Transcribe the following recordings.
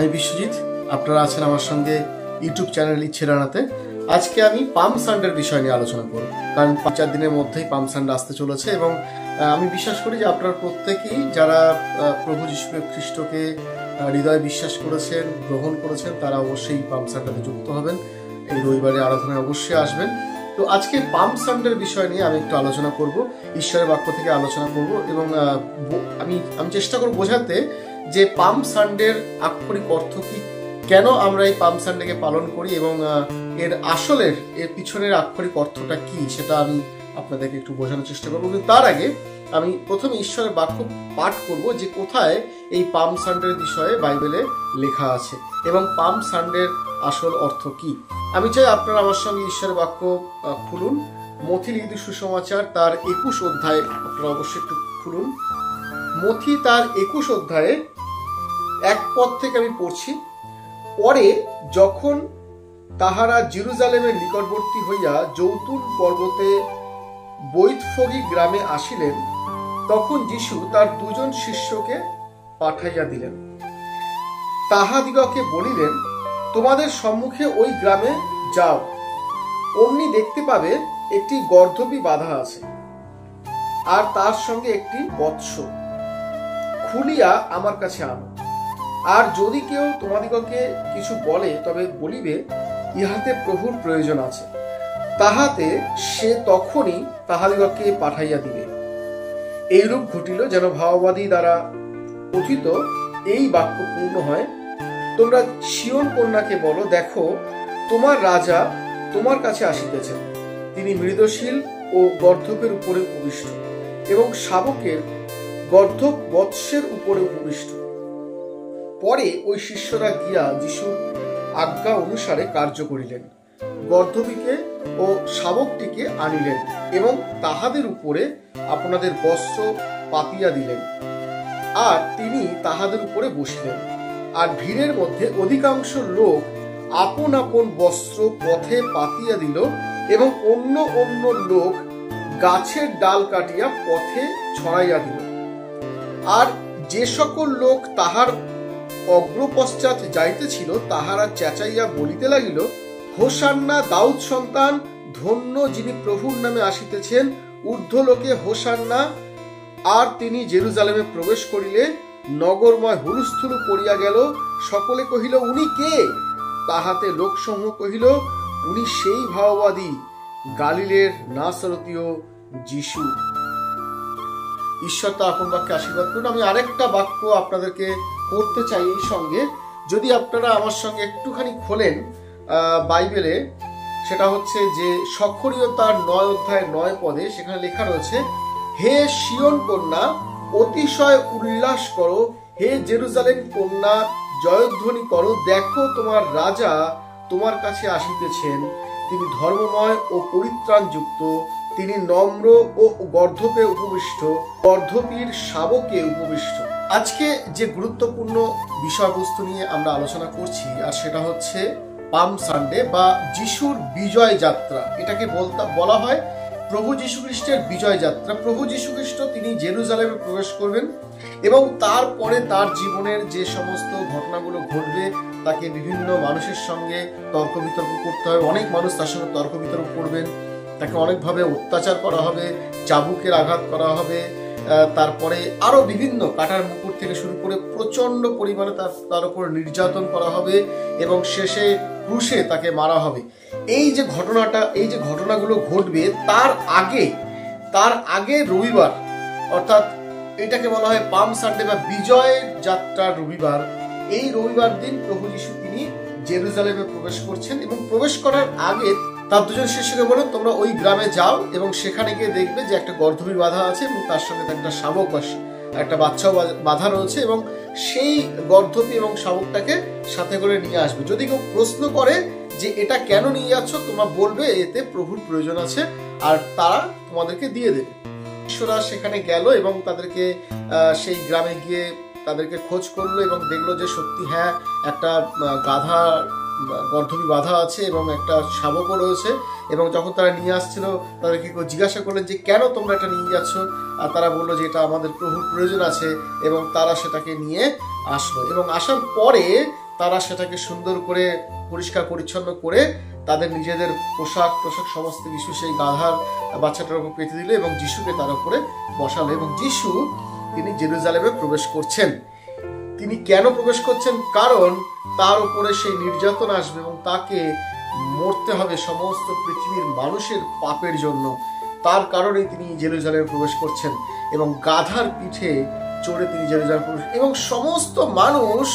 আমি বিশ্বজিৎ, আপনারা আছেন আমার সঙ্গে ইউটিউব চ্যানেল ইচ্ছে রানাতে। আজকে আমি পাম সান্ডের বিষয় নিয়ে আলোচনা করব, কারণ 5-4 দিনের মধ্যেই পাম সান্ডে আসতে চলেছে এবং আমি বিশ্বাস করি যে আপনারা প্রত্যেকেই যারা প্রভু যীশু খ্রিস্টকে হৃদয়ে বিশ্বাস করেছেন, গ্রহণ করেছেন, তারা অবশ্যই পাম সান্ডেতে যুক্ত হবেন। এই রবিবারে আরাধনায় অবশ্যই আসবেন। তো আজকে পাম সান্ডের বিষয় নিয়ে আমি একটু আলোচনা করব, ঈশ্বরের বাক্য থেকে আলোচনা করব এবং আমি চেষ্টা করব বোঝাতে যে পাম সান্ডের আক্ষরিক অর্থ কি, কেন আমরা এই পাম সান্ডেকে পালন করি এবং এর পিছনের আক্ষরিক অর্থটা কি, সেটা আমি আপনাদেরকে একটু বোঝানোর চেষ্টা করবো। কিন্তু তার আগে আমি প্রথমে ঈশ্বরের বাক্য পাঠ করব যে কোথায় এই পাম সান্ডের বিষয়ে বাইবেলে লেখা আছে এবং পাম সান্ডের আসল অর্থ কি। আমি চাই আপনারা আমার সঙ্গে ঈশ্বরের বাক্য খুলুন। মথি লিখিত সুসমাচার তার 21 অধ্যায়ে, আপনারা অবশ্যই একটু খুলুন। মথি তার 21 অধ্যায়ে 1 পদ থেকে আমি পড়ছি। পরে যখন তাহারা জেরুজালেমের নিকটবর্তী হইয়া জৈতুন পর্বতে বৈতফগী গ্রামে আসিলেন, তখন যীশু তার 2 জন শিষ্যকে পাঠাইয়া দিলেন। তাহাদিগকে বলিলেন, তোমাদের সম্মুখে ওই গ্রামে যাও, অমনি দেখতে পাবে একটি গর্ধবী বাঁধা আছে, আর তার সঙ্গে একটি বৎস, খুলিয়া আমার কাছে আনো। আর যদি কেউ তোমাদিগকে কিছু বলে, তবে বলিবে, ইহাতে প্রভুর প্রয়োজন আছে, তাহাতে সে তখনই তাহাদিগকে পাঠাইয়া দিবে। এইরূপ ঘটিল যেন ভাববাদী দ্বারা কথিত এই বাক্য পূর্ণ হয়, তোমরা সিয়ন কন্যাকে বলো, দেখো তোমার রাজা তোমার কাছে আসিতেছেন, তিনি মৃদশীল ও গর্ধপের উপরে উপবিষ্ট এবং শাবকের গর্ধব বৎসের উপরে উপবিষ্ট। পরে ওই শিষ্যরা গিয়া যিশুর আজ্ঞা অনুসারে কার্য করিলেন, গর্ধবীকে ও শাবকটিকে আনিলেন এবং তাহাদের উপরে আপনাদের বস্ত্র পাতিয়া দিলেন, আর তিনি তাহাদের উপরে বসিলেন। আর ভিড়ের মধ্যে অধিকাংশ লোক আপন আপন বস্ত্র পথে পাতিয়া দিল এবং অন্য অন্য লোক গাছের ডাল কাটিয়া পথে ছড়াইয়া দিল। আর যে সকল লোক তাহার অগ্রপশ্চাৎ যাইতেছিল, তাহারা চেঁচাইয়া বলিতে লাগিল, হোসান্না দাউদ সন্তান, ধন্য যিনি প্রভুর নামে আসিতেছেন, ঊর্ধ্বলোকে হোসান্না। আর তিনি জেরুজালেমে প্রবেশ করিলে নগরময় হুলস্থুল পড়িয়া গেল। সকলে কহিল, উনি কে? তাহাতে লোকসমূহ কহিল, উনি সেই ভাববাদী গালিলের নাসরতীয় যীশু। ঈশ্বর তা আপন বাক্যে আশীর্বাদ করুন। আমি আরেকটা বাক্য আপনাদেরকে পড়তে চাই এই সঙ্গে, যদি আপনারা আমার সঙ্গে একটুখানি খোলেন বাইবেলে, সেটা হচ্ছে যে সখরীয় তার 9 অধ্যায় 9 পদে, সেখানে লেখা রয়েছে, হে সিয়ন কন্যা অতিশয় উল্লাস করো, হে জেরুজালেম কন্যা জয়ধ্বনি করো, দেখো তোমার রাজা তোমার কাছে আসিতেছেন, তিনি ধর্মময় ও পরিত্রাণ যুক্ত, তিনি নম্র ও গর্ধপে উপবিষ্ট, গর্ধপীর শাবকে উপবিষ্ট। আজকে যে গুরুত্বপূর্ণ বিষয়বস্তু নিয়ে আমরা আলোচনা করছি, আর সেটা হচ্ছে পাম সান্ডে বা যিশুর বিজয় যাত্রা। এটাকে বলা হয় প্রভু যীশু খ্রিস্টের বিজয় যাত্রা। প্রভু যীশু খ্রিস্ট তিনি জেরুজালেমে প্রবেশ করবেন এবং তারপরে তার জীবনের যে সমস্ত ঘটনাগুলো ঘটবে, তাকে বিভিন্ন মানুষের সঙ্গে তর্ক বিতর্ক করতে হবে, অনেক মানুষ তার সঙ্গে তর্ক বিতর্ক করবেন, তাকে অনেকভাবে অত্যাচার করা হবে, চাবুকের আঘাত করা হবে, তারপরে আরো বিভিন্ন কাটার মুকুট থেকে শুরু করে প্রচন্ড পরিমাণে তার উপর নির্যাতন করা হবে এবং শেষে ক্রুশে তাকে মারা হবে। এই যে ঘটনাগুলো ঘটবে, তার আগে রবিবার, অর্থাৎ এটাকে বলা হয় পাম সান্ডে বা বিজয় যাত্রার রবিবার। এই রবিবার দিন প্রভু যীশু তিনি জেরুজালেমে প্রবেশ করছেন এবং প্রবেশ করার আগে তার 2 জন শিষ্যকে বলেন, তোমরা ওই গ্রামে যাও এবং সেখানে গিয়ে দেখবে যে একটা গর্ধবী বাঁধা আছে এবং তার সঙ্গে একটা শাবক বা একটা বাচ্চাও বাঁধা রয়েছে এবং সেই গর্ধবী এবং শাবকটাকে সাথে করে নিয়ে আসবে। যদি কেউ প্রশ্ন করে যে এটা কেন নিয়ে যাচ্ছ, তোমরা বলবে এতে প্রভুর প্রয়োজন আছে, আর তারা তোমাদেরকে দিয়ে দেবে। শিষ্যরা সেখানে গেল এবং তাদেরকে সেই গ্রামে গিয়ে তাদেরকে খোঁজ করলো এবং দেখলো যে সত্যি হ্যাঁ, একটা গাধা গর্ধবী বাঁধা আছে এবং একটা শাবকও রয়েছে। এবং যখন তারা নিয়ে আসছিল, তাদেরকে জিজ্ঞাসা করলেন যে কেন তোমরা এটা নিয়ে যাচ্ছ, আর তারা বললো যে এটা আমাদের প্রভুর প্রয়োজন আছে এবং তারা সেটাকে নিয়ে আসলো। এবং আসার পরে তারা সেটাকে সুন্দর করে পরিষ্কার পরিচ্ছন্ন করে তাদের নিজেদের পোশাক সমস্ত কিছু সেই গাধার বাচ্চাটার উপর পেতে দিল এবং যিশুকে তার উপরে বসালো। এবং যিশু তিনি জেরুজালেমে প্রবেশ করছেন। তিনি কেন প্রবেশ করছেন? কারণ তার উপরে সেই নির্যাতন আসবে এবং তাকে মরতে হবে সমস্ত পৃথিবীর মানুষের পাপের জন্য। তার কারণেই তিনি জেরুজালেমে প্রবেশ করছেন এবং গাধার পিঠে চড়ে তিনি জেরুজালেমে প্রবেশ। এবং সমস্ত মানুষ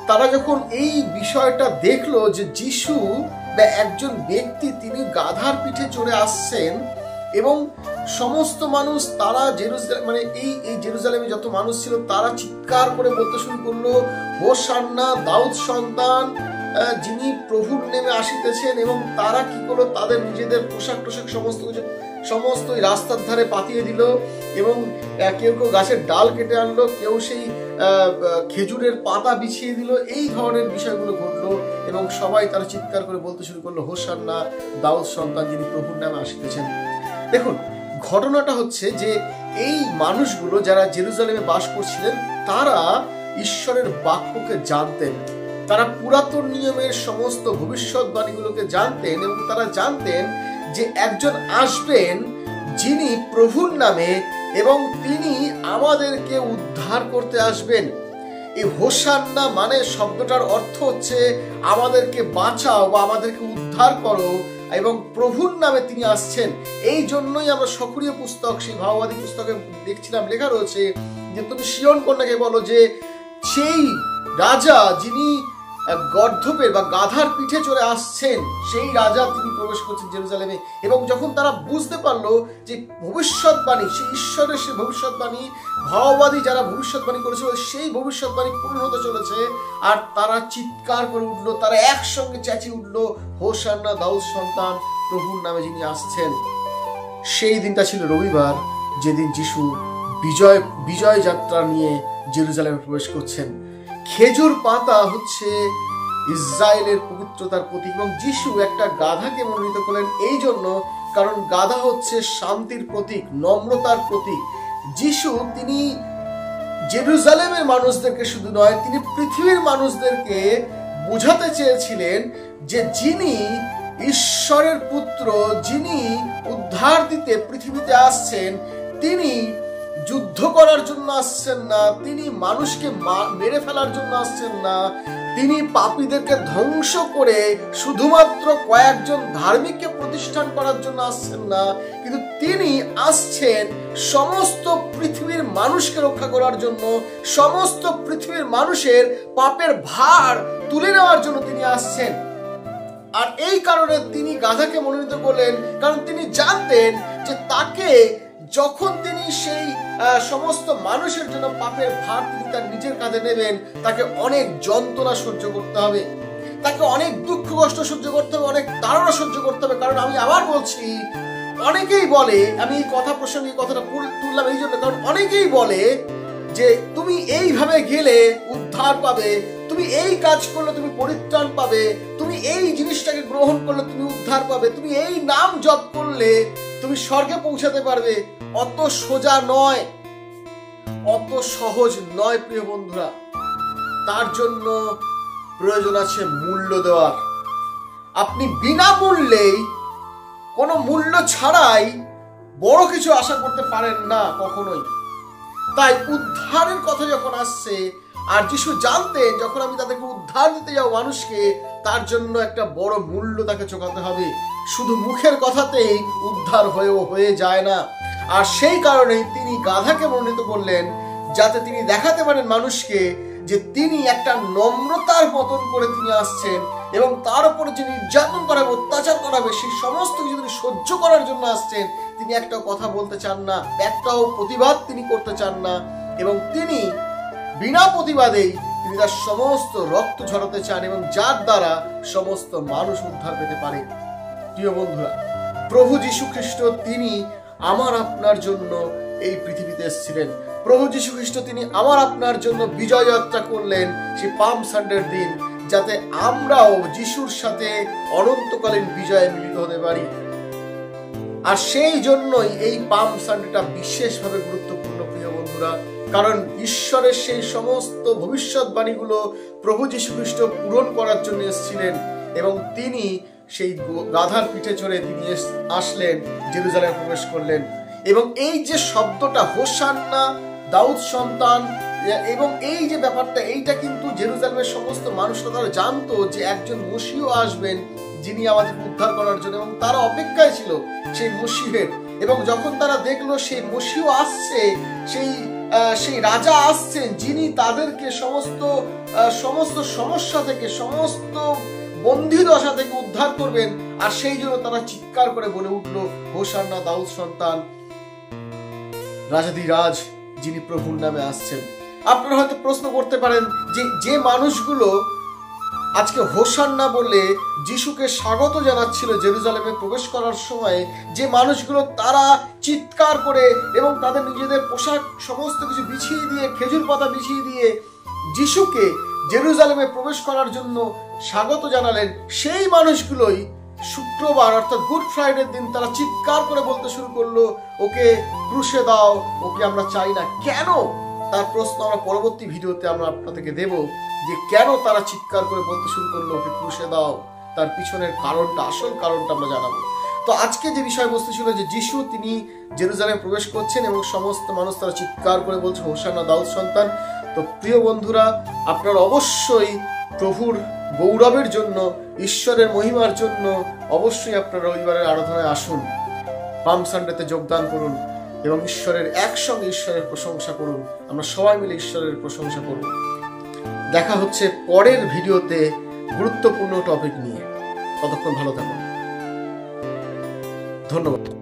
তারা যখন এই বিষয়টা দেখলো যে যিশু বা একজন ব্যক্তি তিনি গাধার পিঠে চড়ে আসছেন, এবং সমস্ত মানুষ তারা এই জেরুজালেমে যত মানুষ ছিল তারা চিৎকার করে বলতে শুরু করলো, হোসান্না দাউদ সন্তান, যিনি প্রভুর নেমে আসিতেছেন। এবং তারা কি করলো, তাদের নিজেদের পোশাক সমস্ত রাস্তার ধারে পাতিয়ে দিল এবং কেউ গাছের ডাল কেটে আনলো, কেউ সেই খেজুরের পাতা বিছিয়ে দিল। এই ধরনের বিষয়গুলো ঘটলো এবং সবাই তারা চিৎকার করে বলতে শুরু করলো, হোসান্না দাউদ সন্তান, যিনি প্রভুর নামে আসিতেছেন। দেখুন, ঘটনাটা হচ্ছে যে এই মানুষগুলো যারা জেরুজালেমে বাস করছিলেন তারা ঈশ্বরের বাক্যকে জানতেন, তারা পুরাতন নিয়মের সমস্ত ভবিষ্যৎবাণীগুলোকে জানতেন এবং তারা জানতেন যে একজন আসবেন যিনি প্রভুর নামে এবং তিনি আমাদেরকে উদ্ধার করতে আসবেন। এই হোসান্না মানে শব্দটার অর্থ হচ্ছে আমাদেরকে বাঁচাও বা আমাদেরকে উদ্ধার করো, এবং প্রভুর নামে তিনি আসছেন। এই জন্যই আমরা সক্রিয় পুস্তক, সেই ভাববাদী পুস্তকে দেখছিলাম লেখা রয়েছে যে তুমি সিয়ন কন্যাকে বলো যে সেই রাজা যিনি গর্ধপের বা গাধার পিঠে চড়ে আসছেন, সেই রাজা তিনি প্রবেশ করছেন জেরুজালেমে। এবং যখন তারা বুঝতে পারলো যে ভবিষ্যৎবাণী, সেই ঈশ্বরের সেই ভবিষ্যৎবাণী, ভাববাদী যারা ভবিষ্যৎবাণী করেছিল সেই ভবিষ্যৎবাণী পূর্ণ হতে চলেছে, আর তারা চিৎকার করে উঠলো, তারা একসঙ্গে চেঁচিয়ে উঠলো, হোসান্না দাউদ সন্তান, প্রভুর নামে যিনি আসছেন। সেই দিনটা ছিল রবিবার, যেদিন যিশু বিজয় যাত্রা নিয়ে জেরুজালেমে প্রবেশ করছেন। খেজুর পাতা হচ্ছে ইসরায়েলের পবিত্রতার প্রতীক এবং যিশু একটা গাধাকে মনোনীত করলেন এই জন্য কারণ গাধা হচ্ছে শান্তির প্রতীক, নম্রতার প্রতীক। যিশু তিনি জেরুজালেমের মানুষদেরকে শুধু নয়, তিনি পৃথিবীর মানুষদেরকে বোঝাতে চেয়েছিলেন যে যিনি ঈশ্বরের পুত্র, যিনি উদ্ধার দিতে পৃথিবীতে আসছেন, তিনি যুদ্ধ করার জন্য আসছেন না, তিনি মানুষকে মেরে ফেলার জন্য আসছেন না, তিনি পাপীদেরকে ধ্বংস করে শুধুমাত্র কয়েকজন ধার্মিককে প্রতিষ্ঠান করার জন্য আসছেন না, কিন্তু তিনি আসছেন সমস্ত পৃথিবীর মানুষকে রক্ষা করার জন্য, সমস্ত পৃথিবীর মানুষের পাপের ভার তুলে নেওয়ার জন্য তিনি আসছেন। আর এই কারণে তিনি গাধাকে মনোনীত করলেন, কারণ তিনি জানতেন যে তাকে যখন তিনি সেই সমস্ত মানুষের জন্য পাপের ভার তিনি তার নিজের কাঁধে নেবেন, তাকে অনেক যন্ত্রণা সহ্য করতে হবে, তাকে অনেক দুঃখ কষ্ট সহ্য করতে হবে, অনেক তাড়না সহ্য করতে হবে। কারণ আমি আবার বলছি, অনেকেই বলে, আমি এই কথা প্রসঙ্গে কথাটা তুললাম এই জন্য, কারণ অনেকেই বলে যে তুমি এইভাবে গেলে উদ্ধার পাবে, তুমি এই কাজ করলে তুমি পরিত্রাণ পাবে, তুমি এই জিনিসটাকে গ্রহণ করলে তুমি উদ্ধার পাবে, তুমি এই নাম জপ করলে তুমি স্বর্গে পৌঁছাতে পারবে। অত সোজা নয়, অত সহজ নয় প্রিয় বন্ধুরা। তার জন্য প্রয়োজন আছে মূল্য দেওয়ার। আপনি বিনামূল্যেই, কোনো মূল্য ছাড়াই বড় কিছু আশা করতে পারেন না কখনোই। তাই উদ্ধারের কথা যখন আসছে, আর যিশু জানতেন যখন আমি তাদেরকে উদ্ধার দিতে যাও মানুষকে, তার জন্য একটা বড় মূল্য তাকে চোকাতে হবে। শুধু মুখের কথাতেই উদ্ধার হয়ে যায় না। আর সেই কারণেই তিনি গাধাকে মনোনীত করলেন, যাতে তিনি দেখাতে পারেন মানুষকে যে তিনি একটা নম্রতার মতন করে তিনি আসছেন এবং তার উপরে যে নির্যাতন করাবে, অত্যাচার করাবে, সেই সমস্ত কিছু তিনি সহ্য করার জন্য আসছেন। তিনি একটাও কথা বলতে চান না, একটাও প্রতিবাদ তিনি করতে চান না, এবং তিনি বিনা প্রতিবাদেই তিনি তার সমস্ত রক্ত ঝরাতে চান এবং যার দ্বারা সমস্ত মানুষ উদ্ধার পেতে পারে। প্রিয় বন্ধুরা, প্রভু যীশু খ্রিস্ট তিনি আমার আপনার জন্য এই পৃথিবীতে এসেছিলেন। প্রভু যীশু খ্রিস্ট তিনি আমার আপনার জন্য বিজয় যাত্রা করলেন সেই পাম সানডের দিন, যাতে আমরাও যিশুর সাথে অনন্তকালীন বিজয়ে মিলিত হতে পারি। আর সেই জন্যই এই পাম সানডেটা বিশেষভাবে গুরুত্বপূর্ণ প্রিয় বন্ধুরা। কারণ ঈশ্বরের সেই সমস্ত ভবিষ্যৎবাণীগুলো প্রভু যীশু খ্রিস্ট পূরণ করার জন্য এসেছিলেন এবং তিনি সেই গাধার পিঠে চড়ে তিনি আসলেন, জেরুজালেমে প্রবেশ করলেন। এবং এই যে শব্দটা হোসান্না, দাউদ সন্তান, এবং এই যে ব্যাপারটা, এইটা কিন্তু জেরুজালেমের সমস্ত মানুষরা তারা জানতো যে একজন মসিহ আসবেন যিনি আমাদের উদ্ধার করার জন্য, এবং তারা অপেক্ষায় ছিল সেই মসিহের। এবং যখন তারা দেখলো সেই মসিহ আসছে, সেই রাজা আসছেন যিনি তাদেরকে সমস্ত সমস্যা থেকে, সমস্ত বন্দী দশা থেকে উদ্ধার করবেন, আর সেই জন্য তারা চিৎকার করে বলে উঠলো, হোসান্না দাউদ সন্তান, রাজাধিরাজ যিনি প্রভুর নামে আসছেন। আপনারা হয়তো প্রশ্ন করতে পারেন যে মানুষগুলো আজকে হোসান্না বলে যিশুকে স্বাগত জানাচ্ছিল জেরুজালেমে প্রবেশ করার সময়, যে মানুষগুলো তারা চিৎকার করে এবং তাদের নিজেদের পোশাক সমস্ত কিছু বিছিয়ে দিয়ে, খেজুর পাতা বিছিয়ে দিয়ে যিশুকে জেরুজালেমে প্রবেশ করার জন্য স্বাগত জানালেন, সেই মানুষগুলোই শুক্রবার অর্থাৎ গুড ফ্রাইডের দিন তারা চিৎকার করে বলতে শুরু করলো, ওকে ক্রুশে দাও, ওকে আমরা চাই না। কেন? তার প্রশ্ন আমরা পরবর্তী ভিডিওতে আমরা আপনাদেরকে দেব, যে কেন তারা চিৎকার করে বলতে শুরু করলো ওকে ক্রুশে দাও। তার পিছনের কারণটা, আসল কারণটা আমরা জানাবো। তো আজকে যে বিষয়বস্তু ছিল যে যিশু তিনি জেরুজালেমে প্রবেশ করছেন এবং সমস্ত মানুষ তারা চিৎকার করে বলছে, হোসান্না দাউদ সন্তান। তো প্রিয় বন্ধুরা, আপনারা অবশ্যই প্রভুর গৌরবের জন্য, ঈশ্বরের মহিমার জন্য অবশ্যই আপনারা রবিবারের আরাধনায় আসুন, পাম সানডেতে যোগদান করুন এবং একসঙ্গে ঈশ্বরের প্রশংসা করুন। আমরা সবাই মিলে ঈশ্বরের প্রশংসা করব। দেখা হচ্ছে পরের ভিডিওতে গুরুত্বপূর্ণ টপিক নিয়ে। ততক্ষণ ভালো থাকুন। ধন্যবাদ।